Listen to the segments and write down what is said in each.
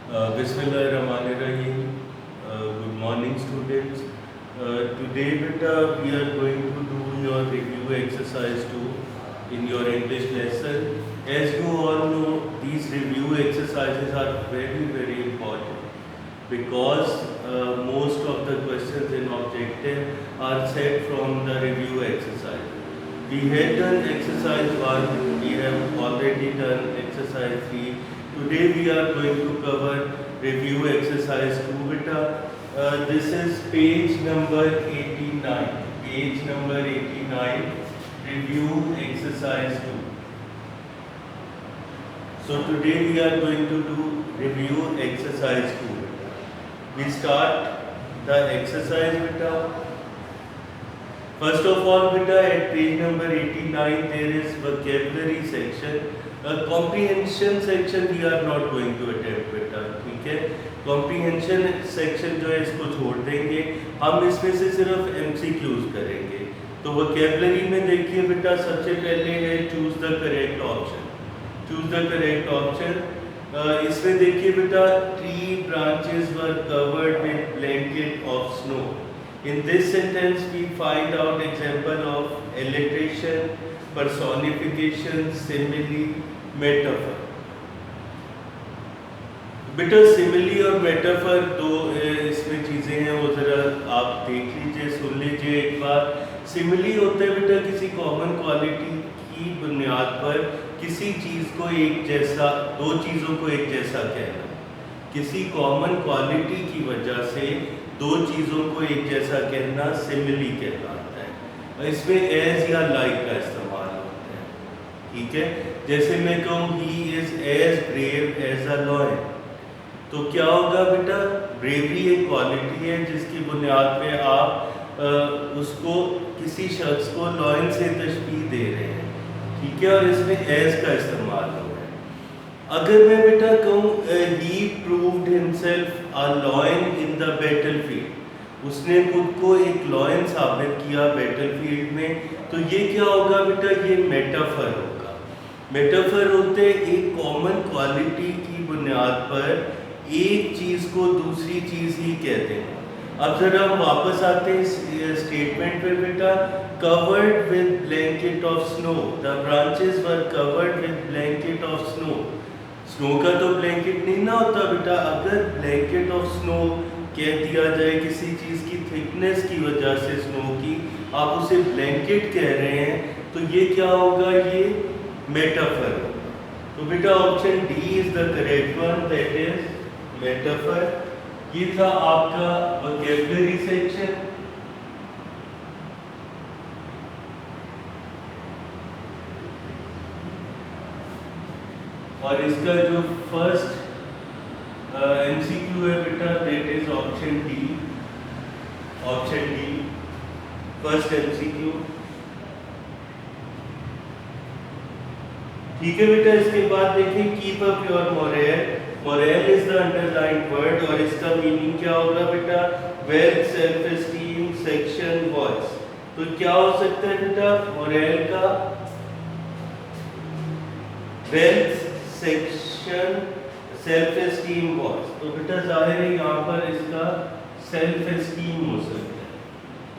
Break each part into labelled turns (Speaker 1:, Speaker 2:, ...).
Speaker 1: Bismillahirrahmanirrahim. Good morning, students. Today, beta, we are going to do your review exercise 2 in your English lesson. As you all know, these review exercises are very, very important because most of the questions in objective are set from the review exercise. We had done exercise 1, we have already done exercise 3. Today we are going to cover review exercise 2 beta. This is page number 89. Page number 89, review exercise 2. So today we are going to do review exercise 2. We start the exercise beta. First of all beta, at page number 89 there is vocabulary section. Comprehension section we are not going to attempt beta, ठीक है? Comprehension section जो है इसको छोड़ देंगे, हम इसमें से सिर्फ MCQs करेंगे. तो vocabulary में देखिए बेटा, सबसे पहले है choose the correct option. Choose the correct option. इसमें देखिए बेटा, tree branches were covered with blanket of snow. In this sentence we find out example of alliteration, personification, simile, metaphor. बेटा सिमिली और मेटाफर दो इसमें चीज़ें हैं, वो ज़रा आप देख लीजिए, सुन लीजिए एक बार. सिमिली होता है बेटा किसी कॉमन क्वालिटी की बुनियाद पर किसी चीज़ को एक जैसा, दो चीज़ों को एक जैसा कहना. किसी कॉमन क्वालिटी की वजह से दो चीज़ों को एक जैसा कहना सिमिली कहलाता है. इसमें एज या लाइक का इस्तेमाल होता है, ठीक है? जैसे मैं कहूँ he is as brave as a lion, तो क्या होगा बेटा, ब्रेवरी एक क्वालिटी है जिसकी बुनियाद पे आप उसको किसी शख्स को लॉयन से तशबीह दे रहे हैं, ठीक है? और इसमें एज का इस्तेमाल हो रहा है. अगर मैं बेटा कहूँ he proved himself a lion in the battlefield, उसने खुद को एक लॉयन साबित किया बैटलफील्ड में, तो ये क्या होगा बेटा, ये मेटाफर होगा. मेटाफर होते एक कॉमन क्वालिटी की बुनियाद पर एक चीज़ को दूसरी चीज़ ही कहते हैं. अब जरा हम वापस आते हैं स्टेटमेंट पे बेटा. Covered with blanket of snow, the branches were covered with blanket of snow. Snow का तो ब्लैंकेट नहीं ना होता बेटा. अगर ब्लैंकेट ऑफ स्नो कह दिया जाए किसी चीज़ की थिकनेस की वजह से स्नो की, आप उसे ब्लैंकेट कह रहे हैं, तो ये क्या होगा, ये मेटाफर होगा. तो बेटा option D is the correct one, that is metaphor. ये था आपका वोकैबुलरी सेक्शन. और इसका जो फर्स्ट MCQ है बेटा, that is option D. Option D first MCQ, ठीक है बेटा. इसके बाद देखिए keep up your moral. Moral is the underlined word और इसका मीनिंग क्या होगा बेटा, well self esteem section voice. तो क्या हो सकता है बेटा, मोरल का wealth section self esteem voice. तो बेटा जाहिर है यहाँ पर इसका सेल्फ एस्टीम हो सकता है.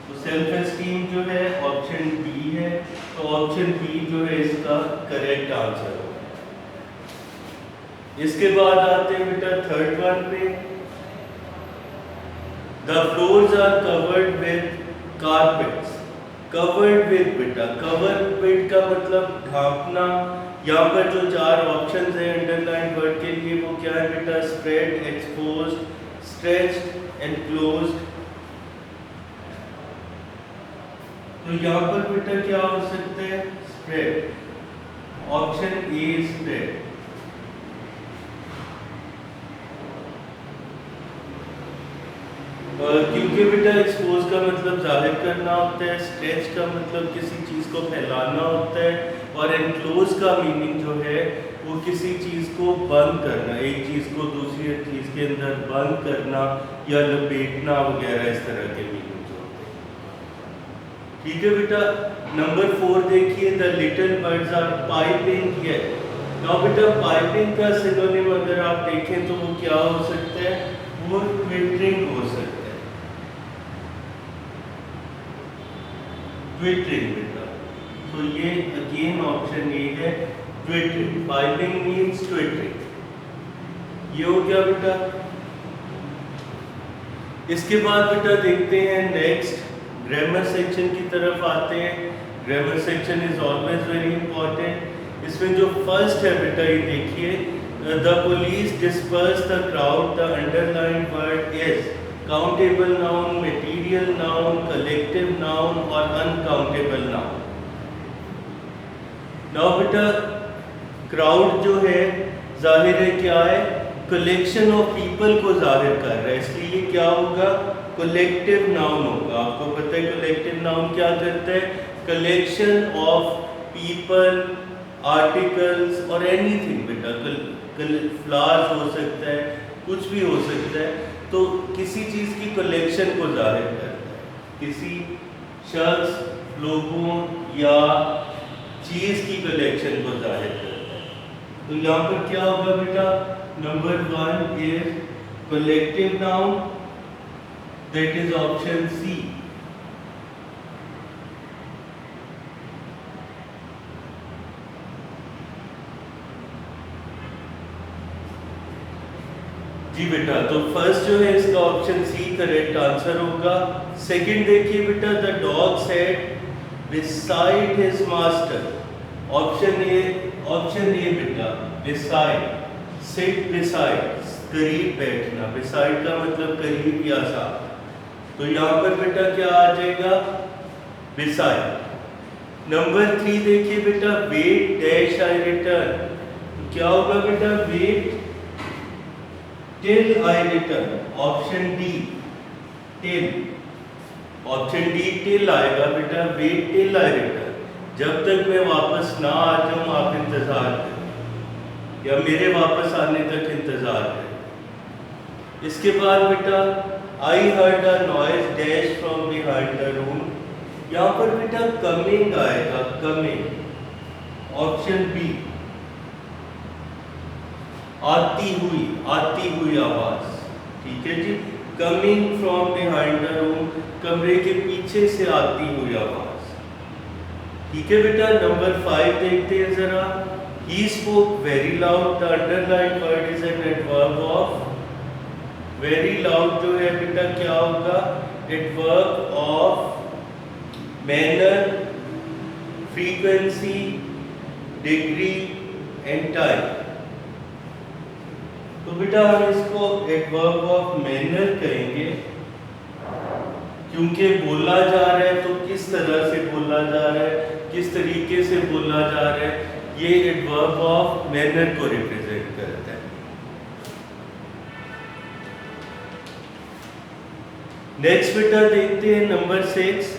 Speaker 1: तो सेल्फ एस्टीम जो है ऑप्शन बी है, तो ऑप्शन बी जो है इसका करेक्ट आंसर होगा. इसके बाद आते हैं बेटा थर्ड वन पे. The floors are covered with carpets. Covered with बेटा, कवर्ड विद का मतलब ढांपना. यहाँ पर जो चार ऑप्शंस हैं अंडरलाइन वर्ड के लिए वो क्या है बेटा, स्प्रेड, एक्सपोज्ड, स्ट्रेच्ड, एनक्लोज्ड. तो यहाँ पर बेटा क्या हो सकता है, स्प्रेड. Option A spread. क्योंकि बेटा एक्सपोज का मतलब जाहिर करना होता है, स्ट्रेच का मतलब किसी चीज़ को फैलाना होता है, और एनक्लोज का मीनिंग जो है वो किसी चीज़ को बंद करना, एक चीज़ को दूसरी चीज़ के अंदर बंद करना या लपेटना वगैरह, इस तरह के मीनिंग जो होते हैं. ठीक है बेटा. नंबर 4 देखिए, the little birds are piping here. Now बेटा पाइपिंग का सिनोनिम अगर आप देखें तो वो क्या हो सकता है, वो ट्विटरिंग हो सकता है। ट्विटरिंग बेटा, तो ये अगेन ऑप्शन ए है ट्विटरिंग। पाइपिंग मींस ट्विटरिंग, ये हो गया बेटा। इसके बाद बेटा देखते हैं नेक्स्ट ग्रामर सेक्शन की तरफ आते हैं। Grammar section is always very important. इसमें जो फर्स्ट है बेटा ये देखिए, the police disperse the crowd, the underline word is countable noun, material noun, collective noun और अनकाउंटेबल नाउन। नाउ बेटा क्राउड जो है जाहिर है क्या है, कलेक्शन ऑफ पीपल को जाहिर कर रहा है, इसलिए क्या होगा, कलेक्टिव नाउन होगा। आपको पता है कलेक्टिव नाउन क्या करता है, कलेक्शन ऑफ पीपल, आर्टिकल्स और एनीथिंग बेटा, फ्लावर्स हो सकता है, कुछ भी हो सकता है, तो किसी चीज़ की कलेक्शन को जाहिर करता है, किसी शख्स, लोगों या चीज़ की कलेक्शन को जाहिर करता है। तो यहाँ पर क्या होगा बेटा, number 1 is collective noun, that is option C। जी बेटा, तो फर्स्ट जो है इसका ऑप्शन सी करेक्ट आंसर होगा। सेकंड देखिए बेटा, the dog set beside his master, option A बेटा, beside, sit beside, करीब बैठना, beside का मतलब करीब या साथ, तो यहाँ पर बेटा क्या आ जाएगा, beside। नंबर 3 देखिए बेटा, wait dash I return, तो क्या होगा बेटा, wait till I return, option D till, option D till आएगा बेटा, wait till I return, जब तक मैं वापस ना आ जाऊं आप इंतजार करें या मेरे वापस आने तक इंतजार करें। इसके बाद बेटा, I heard a noise dash from behind the room, यहाँ पर बेटा कमिंग आएगा, कमिंग, ऑप्शन बी, आती हुई आवाज, ठीक है जी, coming from behind the room, कमरे के पीछे से आती हुई आवाज, ठीक है बेटा। नंबर 5 देखते हैं जरा, he spoke very loud, the underlined word is an adverb of, very loud जो है बेटा क्या होगा, adverb of manner, frequency, degree and time, तो बेटा हम इसको एडवर्ब ऑफ मैनर कहेंगे, क्योंकि बोला जा रहा है तो किस तरह से बोला जा रहा है, किस तरीके से बोला जा रहा है, ये एडवर्ब ऑफ मैनर को रिप्रेजेंट करता है। नेक्स्ट बेटा देखते हैं number 6,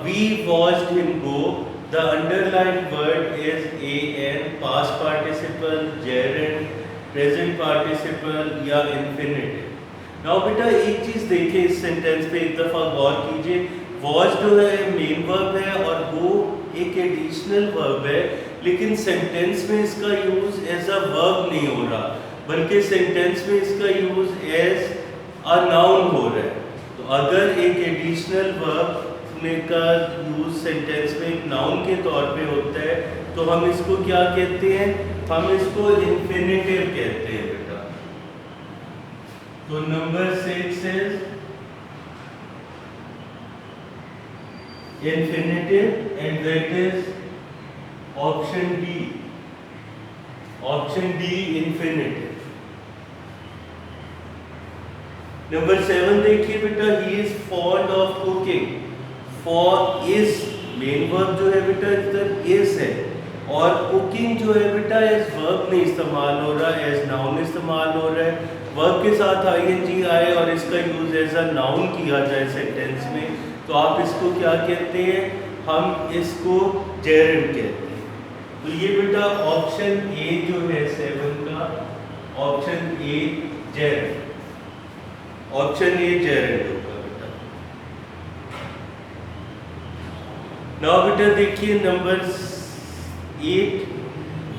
Speaker 1: we watched him go, the underlined word is an, past participle, gerund, present participle या infinitive। नाउ बेटा एक चीज देखें इस सेंटेंस पे, एक दफा गौर कीजिए, वॉच जो है मेन वर्ब है और वो एक एडिशनल वर्ब है, लेकिन सेंटेंस में इसका यूज एज अ वर्ब नहीं हो रहा, बल्कि सेंटेंस में इसका यूज एज अ नाउन हो रहा है। तो अगर एक एडिशनल वर्ब का यूज सेंटेंस में एक नाउन के तौर पे होता है तो हम इसको क्या कहते हैं, हम इसको इंफिनिटिव कहते हैं बेटा। तो number 6 is infinitive and that is option D, option D infinitive. Number 7 देखिए बेटा, he is fond of cooking, for is main verb जो है बेटा इधर इज है, और कुकिंग जो है बेटा एज वर्ब नहीं इस्तेमाल हो रहा, एज नाउन इस्तेमाल हो रहा है। वर्ब के साथ आईएनजी आए और इसका यूज एज अ नाउन किया जाए सेंटेंस में, तो आप इसको क्या कहते हैं, हम इसको जेरेंड कहते हैं। तो ये बेटा ऑप्शन ए जो है 7 का, option A gerund, option A gerund होगा। नाउ बेटा देखिए number 8,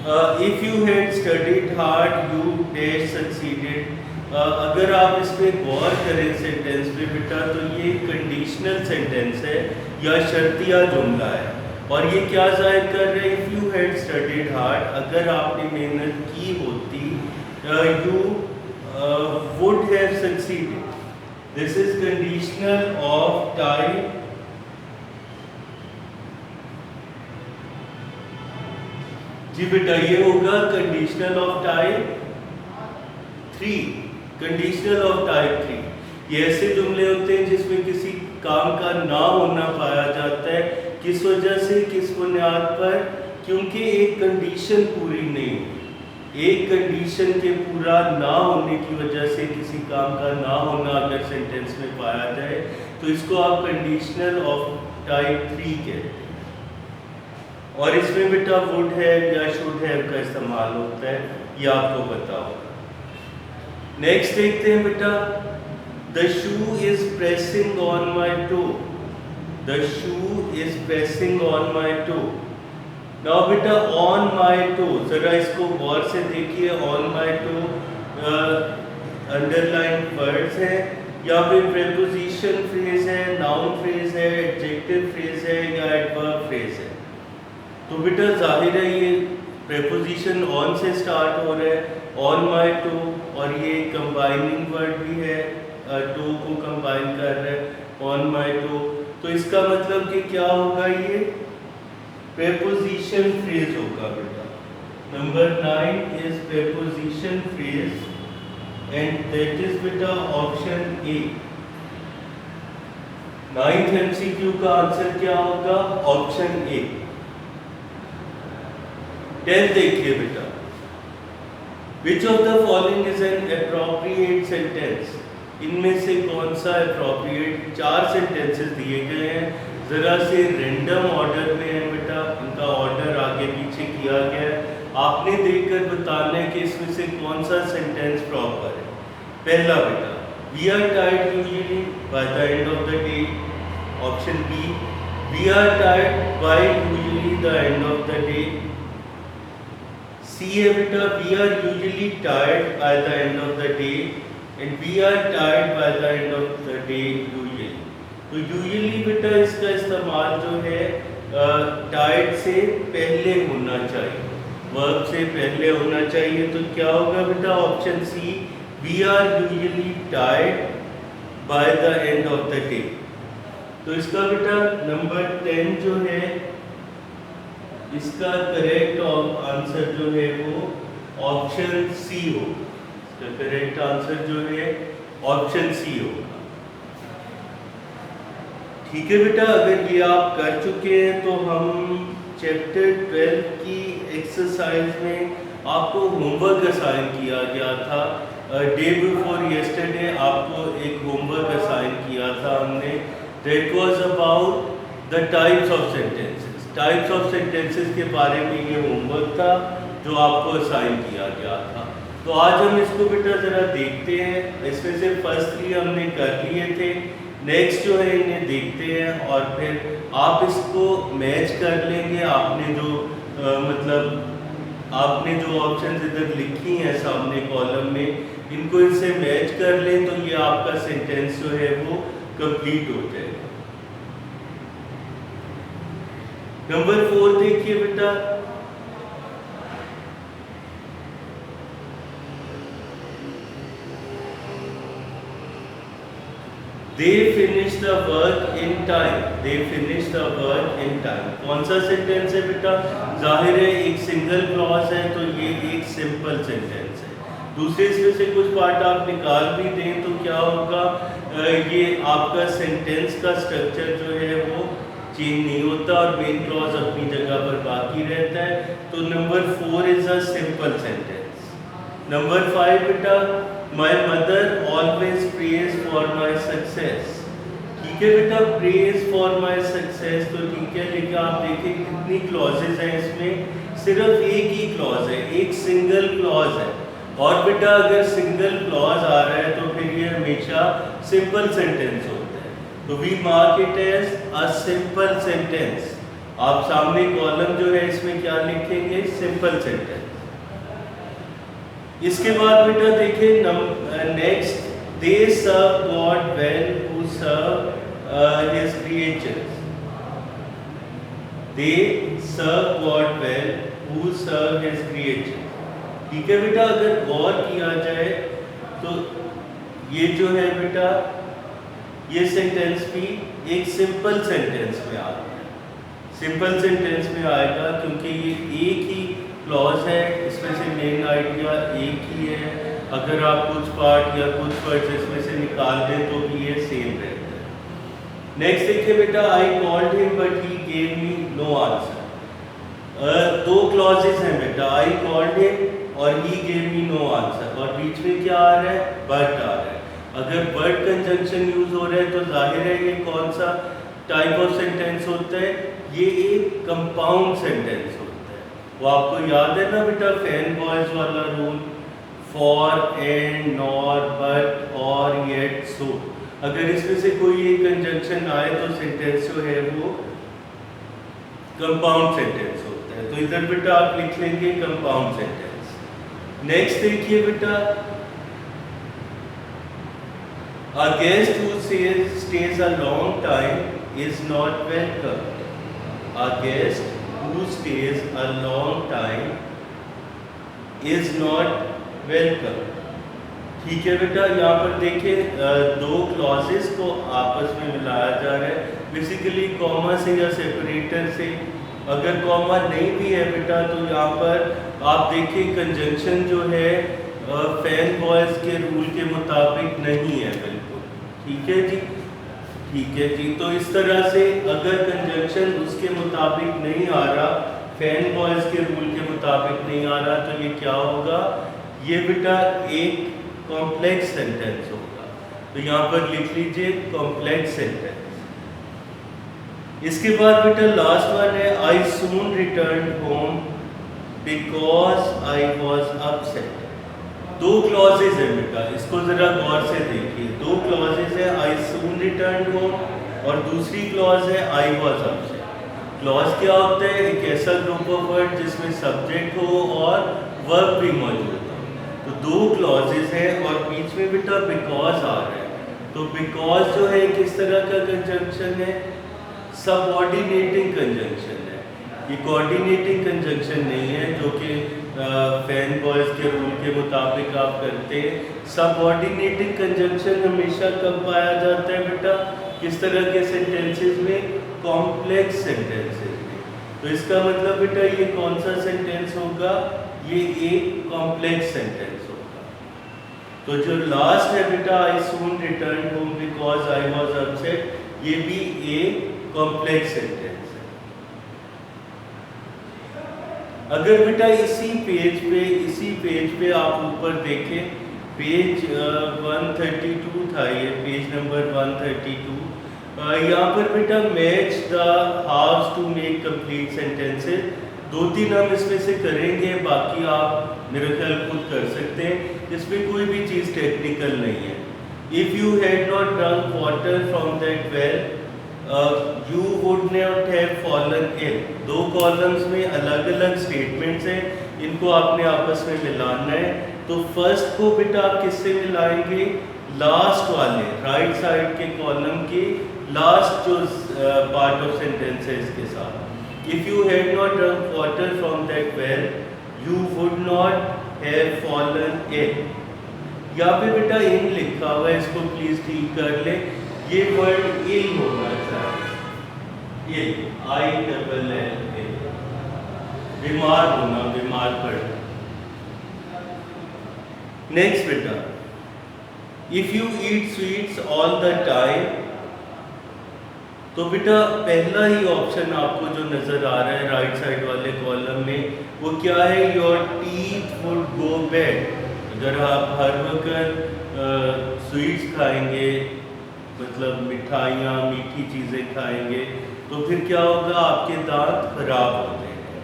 Speaker 1: if you had studied hard you dash succeeded. अगर आप इस पे गौर करें सेंटेंस पे बेटा, तो ये कंडीशनल सेंटेंस है या शर्तिया जुमला है, और ये क्या जाहिर कर रहे हैं? If you had studied hard, अगर आपने मेहनत की होती, you would have succeeded. This is conditional of type जी बेटा, ये होगा conditional of type 3। Conditional of type 3 ये ऐसे जुमले होते हैं जिसमें किसी काम का ना होना पाया जाता है। किस वजह से, किस बुनियाद पर? क्योंकि एक कंडीशन पूरी नहीं हुई। एक कंडीशन के पूरा ना होने की वजह से किसी काम का ना होना अगर सेंटेंस में पाया जाए तो इसको आप कंडीशनल ऑफ टाइप 3 कहते हैं। और इसमें बेटा वुड हैव या शुड हैव का इस्तेमाल होता है, ये आपको पता होगा। नेक्स्ट देखते हैं बेटा, the shoe is pressing on my toe. The shoe is pressing on my toe. Now बेटा ऑन माई टो, जरा इसको गौर से देखिए। On my toe underline words है, या फिर प्रेपोजिशन फ्रेज है, नाउन फ्रेज है, एडजेक्टिव फ्रेज है या एडवर्ब फ्रेज है। तो बेटा जाहिर है ये प्रेपोजिशन ऑन से स्टार्ट हो रहा है, ऑन माई टो, और ये कंबाइनिंग वर्ड भी है, टो को कंबाइन कर रहा है, ऑन माई टो। तो इसका मतलब कि क्या होगा? ये प्रेपोजिशन फ्रेज होगा बेटा। Number 9 is preposition phrase and that is बेटा ऑप्शन ए। 9th MCQ का आंसर क्या होगा? Option A. 10 देखिए बेटा, which of the following is an appropriate sentence. इनमें से कौन सा एप्रोप्रिएट? 4 सेंटेंसेस दिए गए हैं, जरा से रेंडम ऑर्डर में है बेटा, इनका ऑर्डर आगे पीछे किया गया है। आपने देखकर बताना है कि इसमें से कौन सा सेंटेंस प्रॉपर है। पहला बेटा, we are tired usually by the end of the day. Option B, we are tired by usually the end of the day. C है बेटा, we are usually tired by the end of the day and we are tired by the end of the day usually. तो usually बेटा इसका इस्तेमाल जो है tired से पहले होना चाहिए, वर्ब से पहले होना चाहिए। तो क्या होगा बेटा? Option C, we are usually tired by the end of the day. तो इसका बेटा नंबर 10 जो है, इसका करेक्ट आंसर जो है वो ऑप्शन सी होगा। इसका करेक्ट आंसर जो है ऑप्शन सी होगा। ठीक है बेटा, अगर ये आप कर चुके हैं तो हम चैप्टर 12 की एक्सरसाइज में आपको होमवर्क असाइन किया गया था। डे बिफोर यस्टरडे आपको एक होमवर्क असाइन किया था हमने, that was about the types of sentences. Types of sentences के बारे में ये होमवर्क था जो आपको असाइन किया गया था। तो आज हम इसको बेटा ज़रा देखते हैं। इसमें से फर्स्ट 3 हमने कर लिए थे, नेक्स्ट जो है इन्हें देखते हैं और फिर आप इसको मैच कर लेंगे। आपने जो आपने जो ऑप्शन इधर लिखी हैं सामने कॉलम में, इनको इनसे मैच कर लें तो ये आपका सेंटेंस जो है वो कंप्लीट हो जाएगा। नंबर 4 देखिए बेटा, they finish the work in time. They finish the work in time कौन सा सेंटेंस है बेटा? जाहिर है एक सिंगल क्लॉज है तो ये एक सिंपल सेंटेंस है। दूसरे इसमें से कुछ पार्ट आप निकाल भी दें तो क्या होगा? ये आपका सेंटेंस का स्ट्रक्चर जो है वो चेंज नहीं होता और मेन क्लॉज अपनी जगह पर बाकी रहता है। तो number 4 is a simple sentence. Number 5 बेटा, my mother always praise for my success. ठीक है बेटा, प्रेज फॉर माय सक्सेस तो ठीक है, लेकिन आप देखें कितनी क्लॉजेज हैं इसमें? सिर्फ एक ही क्लॉज है, एक सिंगल क्लॉज है। और बेटा अगर सिंगल क्लॉज आ रहा है तो फिर ये हमेशा सिंपल सेंटेंस होता है। तो we mark it as a simple sentence. आप सामने कॉलम जो है इसमें क्या लिखेंगे, सिंपल सेंटेंस। इसके बाद बेटा देखिए next, they serve God well who serve his creatures. They serve God well who serve his creatures. ठीक है बेटा, अगर गौर किया जाए तो ये जो है बेटा ये सेंटेंस भी एक सिंपल सेंटेंस में आता है। सिंपल सेंटेंस में आएगा क्योंकि ये एक ही क्लॉज है, इसमें से मेन आइडिया एक ही है। अगर आप कुछ पार्ट या कुछ वर्ड्स इसमें से निकाल दें तो भी ये सेम रहता है। नेक्स्ट देखिए बेटा, I called him but he gave me know answer. दो क्लॉजेस हैं बेटा, आई कॉल्ड हिम और he gave me know answer, और बीच में क्या आ रहा है, बट आ रहा है। अगर बट कंजंक्शन यूज हो रहा है तो जाहिर है ये कौन सा टाइप ऑफ सेंटेंस होता है, ये एक कंपाउंड सेंटेंस होता है। वो आपको याद है ना बेटा फैन बॉयज वाला rule, for, and, nor, but, और, येट, सो। अगर इसमें से कोई एक कंजंक्शन आए तो सेंटेंस जो है वो कंपाउंड सेंटेंस होता है। तो इधर बेटा आप लिख लेंगे कंपाउंड सेंटेंस। नेक्स्ट देखिए बेटा, a guest who stays a long time is not welcome. A guest who stays a long time is not welcome. ठीक है बेटा, यहाँ पर देखिए दो क्लॉजेस को आपस में मिलाया जा रहा है, बेसिकली कॉमा से या सेपरेटर से। अगर कॉमा नहीं भी है बेटा तो यहाँ पर आप देखिए कंजंक्शन जो है फैन बॉयज के रूल के मुताबिक नहीं है बिल्कुल। ठीक है जी, ठीक है जी। तो इस तरह से अगर कंजंक्शन उसके मुताबिक नहीं आ रहा, फैन बॉयज के रूल के मुताबिक नहीं आ रहा, तो ये क्या होगा, ये बेटा एक कॉम्प्लेक्स सेंटेंस होगा। तो यहाँ पर लिख लीजिए कॉम्प्लेक्स सेंटेंस। इसके बाद बेटा लास्ट वन है, I soon return home because I was upset. दो क्लॉजेज है बेटा, इसको जरा गौर से देखिए। दो क्लॉजेज है, आई सून रिटर्न होम, और दूसरी क्लॉज है आई वॉज अपसेट। क्लॉज क्या होता है, एक ऐसा ग्रुप ऑफ वर्ड जिसमें सब्जेक्ट हो और वर्ब भी मौजूद हो। तो दो क्लॉजेज है और बीच में बेटा बिकॉज आ रहा है। तो बिकॉज जो है किस तरह का कंजंक्शन है, सबऑर्डिनेटिंग कंजंक्शन है। ये कोऑर्डिनेटिंग कंजंक्शन नहीं है जो कि फैन बॉयज के रूल के मुताबिक आप करते हैं। सबऑर्डिनेटिंग कंजंक्शन हमेशा कब पाया जाता है बेटा, किस तरह के सेंटेंसेस में, कॉम्प्लेक्स सेंटेंसेस में। तो इसका मतलब बेटा ये कौन सा सेंटेंस होगा, ये एक कॉम्प्लेक्स सेंटेंस होगा। तो जो लास्ट है बेटा, I soon return home because I was upset, ये भी एक कॉम्प्लेक्स सेंटेंस है। अगर बेटा इसी पेज पे आप ऊपर देखें, पेज 132 था, ये पेज नंबर 132। यहाँ पर बेटा match the house to make complete sentences, दो तीन हम इसमें से करेंगे, बाकी आप मेरे ख्याल खुद कर सकते हैं। इसमें कोई भी चीज़ टेक्निकल नहीं है। If you had not drunk water from that well you would not have fallen in. दो कॉलम्स में अलग अलग स्टेटमेंट्स हैं, इनको आपने आपस में मिलाना है। तो फर्स्ट को बेटा आप किससे मिलाएंगे, लास्ट वाले राइट साइड के कॉलम के लास्ट जो पार्ट ऑफ सेंटेंस है इसके साथ। If you had not drunk water from that well you would not have fallen in. यहाँ पे बेटा इन लिखा हुआ है, इसको प्लीज ठीक कर ले। ये वर्ड इल होना चाहिए, इल, आई डबल एल इल, बीमार होना, बीमार पड़ना। नेक्स्ट बेटा, if you eat sweets all the time, तो बेटा पहला ही ऑप्शन आपको जो नजर आ रहा है राइट साइड वाले कॉलम में, वो क्या है, your teeth would go bad. अगर आप हर वक्त स्वीट्स खाएंगे, मतलब मिठाइयाँ, मीठी चीज़ें खाएंगे, तो फिर क्या होगा, आपके दांत खराब हो जाएंगे।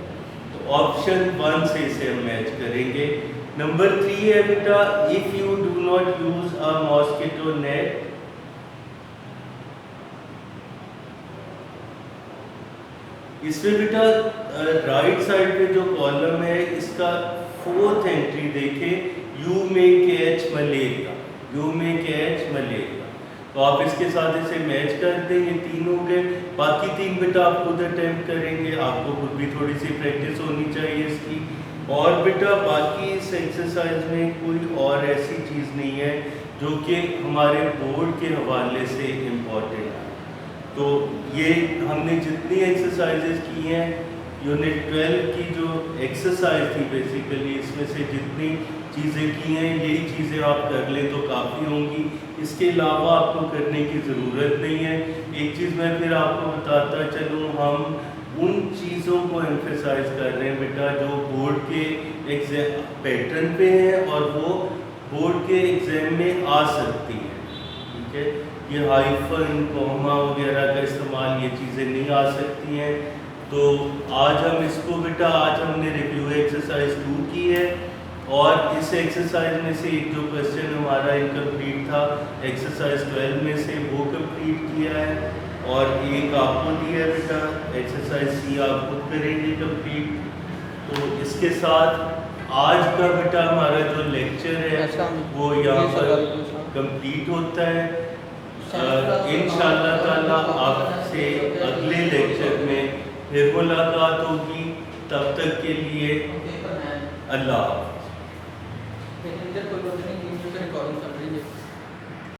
Speaker 1: तो ऑप्शन 1 से इसे हम मैच करेंगे। नंबर 3 है बेटा, if you do not use a mosquito net, इसमें बेटा राइट साइड पे जो कॉलम है इसका 4th एंट्री देखें, you may catch malaria, you may catch malaria. तो आप इसके साथ इसे मैच कर दें, ये 3 हो गए। बाकी 3 बेटा आप खुद अटेम्प्ट करेंगे, आपको खुद भी थोड़ी सी प्रैक्टिस होनी चाहिए इसकी। और बेटा बाकी इस एक्सरसाइज में कोई और ऐसी चीज़ नहीं है जो कि हमारे बोर्ड के हवाले से इम्पोर्टेंट है। तो ये हमने जितनी एक्सरसाइजेज की हैं, यूनिट 12 की जो एक्सरसाइज थी बेसिकली, इसमें से जितनी चीज़ें की हैं यही चीज़ें आप कर लें तो काफ़ी होंगी। इसके अलावा आपको करने की ज़रूरत नहीं है। एक चीज़ मैं फिर आपको बताता चलूँ, हम उन चीज़ों को एम्फेसाइज कर रहे हैं बेटा जो बोर्ड के एग्जाम पैटर्न पे हैं और वो बोर्ड के एग्ज़ाम में आ सकती हैं। ठीक है, ये हाइफन कॉमा वगैरह का इस्तेमाल, ये चीज़ें नहीं आ सकती हैं। तो आज हम इसको बेटा, आज हमने रिव्यू एक्सरसाइज 2 की है और इस एक्सरसाइज में से एक जो क्वेश्चन हमारा इनकम्प्लीट था एक्सरसाइज 12 में से, वो कंप्लीट किया है। और एक आपको दिया है बेटा एक्सरसाइज सी, आप खुद करेंगे कंप्लीट। तो इसके साथ आज का बेटा हमारा जो लेक्चर है वो यहाँ पर कंप्लीट होता है। इंशाअल्लाह ताला आपसे अगले लेक्चर में फिर मुलाकात होगी। तब तक के लिए अल्लाह हाफ़िज़।